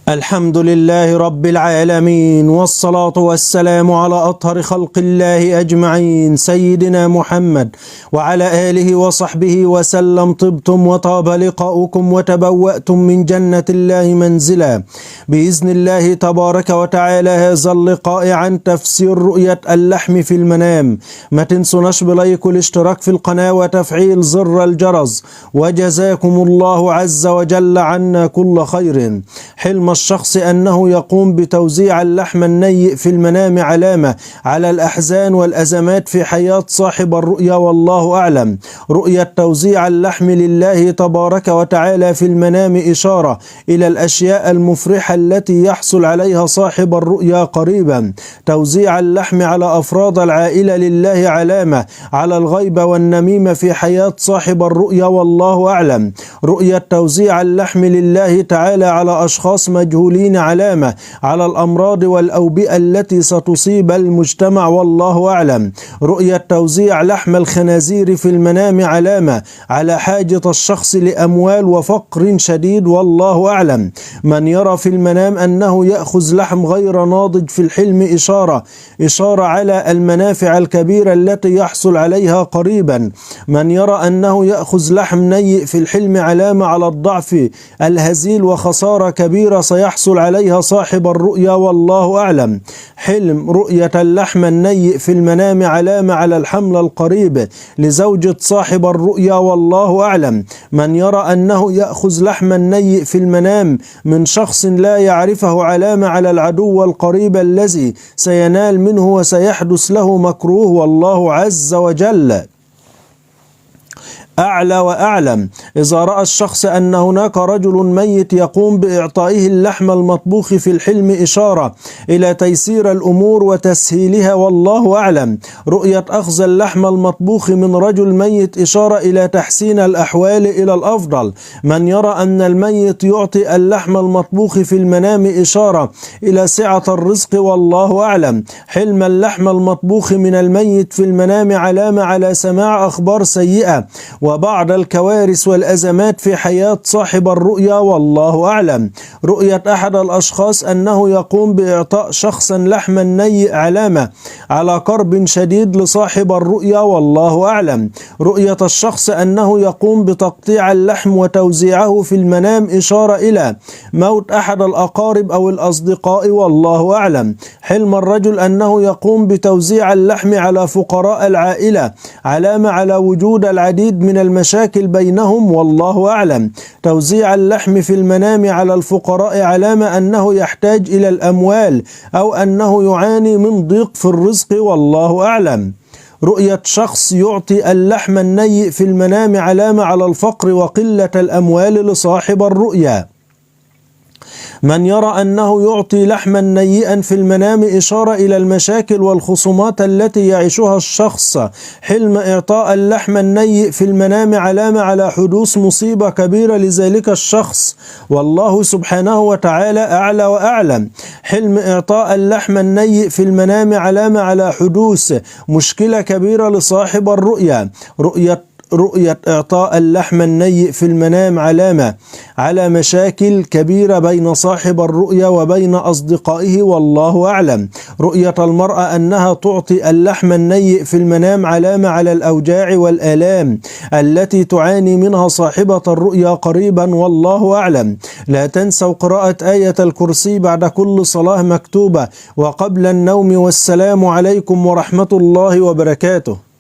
الحمد لله رب العالمين، والصلاة والسلام على أطهر خلق الله أجمعين، سيدنا محمد وعلى آله وصحبه وسلم. طبتم وطاب لقاؤكم وتبوأتم من جنة الله منزلا بإذن الله تبارك وتعالى. هذا اللقاء عن تفسير رؤية اللحم في المنام. ما تنسوناش بلايك والاشتراك في القناة وتفعيل زر الجرس، وجزاكم الله عز وجل عنا كل خير. حلم الشخص أنه يقوم بتوزيع اللحم النيء في المنام علامة على الأحزان والأزمات في حياة صاحب الرؤيا، والله أعلم. رؤية توزيع اللحم لله تبارك وتعالى في المنام إشارة إلى الأشياء المفرحة التي يحصل عليها صاحب الرؤيا قريبا. توزيع اللحم على أفراد العائلة لله علامة على الغيبة والنميمة في حياة صاحب الرؤيا، والله أعلم. رؤية توزيع اللحم لله تعالى على أشخاص مجهولين علامة على الأمراض والأوبئة التي ستصيب المجتمع، والله أعلم. رؤية توزيع لحم الخنازير في المنام علامة على حاجة الشخص لأموال وفقر شديد، والله أعلم. من يرى في المنام أنه يأخذ لحم غير ناضج في الحلم إشارة على المنافع الكبيرة التي يحصل عليها قريبا. من يرى أنه يأخذ لحم نيء في الحلم علامة على الضعف الهزيل وخسارة كبيرة سيحصل عليها صاحب الرؤيا، والله أعلم. حلم رؤية اللحم النيء في المنام علامة على الحمل القريب لزوجة صاحب الرؤيا، والله أعلم. من يرى أنه يأخذ لحم النيء في المنام من شخص لا يعرفه علامة على العدو القريب الذي سينال منه وسيحدث له مكروه، والله عز وجل أعلى وأعلم. إذا رأى الشخص أن هناك رجل ميت يقوم بإعطائه اللحم المطبوخ في الحلم إشارة إلى تيسير الأمور وتسهيلها، والله أعلم. رؤية أخذ اللحم المطبوخ من رجل ميت إشارة إلى تحسين الأحوال إلى الأفضل. من يرى أن الميت يعطي اللحم المطبوخ في المنام إشارة إلى سعة الرزق، والله أعلم. حلم اللحم المطبوخ من الميت في المنام علامة على سماع أخبار سيئة وبعض الكوارث والأزمات في حياة صاحب الرؤيا، والله أعلم. رؤية أحد الأشخاص أنه يقوم بإعطاء شخصا لحما نيء علامة على كرب شديد لصاحب الرؤيا، والله أعلم. رؤية الشخص أنه يقوم بتقطيع اللحم وتوزيعه في المنام إشارة إلى موت أحد الأقارب أو الأصدقاء، والله أعلم. حلم الرجل أنه يقوم بتوزيع اللحم على فقراء العائلة علامة على وجود العديد من المشاكل بينهم، والله أعلم. توزيع اللحم في المنام على الفقراء علامة أنه يحتاج إلى الأموال أو أنه يعاني من ضيق في الرزق، والله أعلم. رؤية شخص يعطي اللحم النيء في المنام علامة على الفقر وقلة الأموال لصاحب الرؤيا. من يرى أنه يعطي لحما نيئا في المنام إشارة إلى المشاكل والخصومات التي يعيشها الشخص. حلم إعطاء اللحم النيء في المنام علامة على حدوث مصيبة كبيرة لذلك الشخص، والله سبحانه وتعالى أعلى وأعلم. حلم إعطاء اللحم النيء في المنام علامة على حدوث مشكلة كبيرة لصاحب الرؤيا. رؤية إعطاء اللحم النيء في المنام علامة على مشاكل كبيرة بين صاحب الرؤيا وبين أصدقائه، والله أعلم. رؤية المرأة أنها تعطي اللحم النيء في المنام علامة على الأوجاع والآلام التي تعاني منها صاحبة الرؤيا قريبا، والله أعلم. لا تنسوا قراءة آية الكرسي بعد كل صلاة مكتوبة وقبل النوم، والسلام عليكم ورحمة الله وبركاته.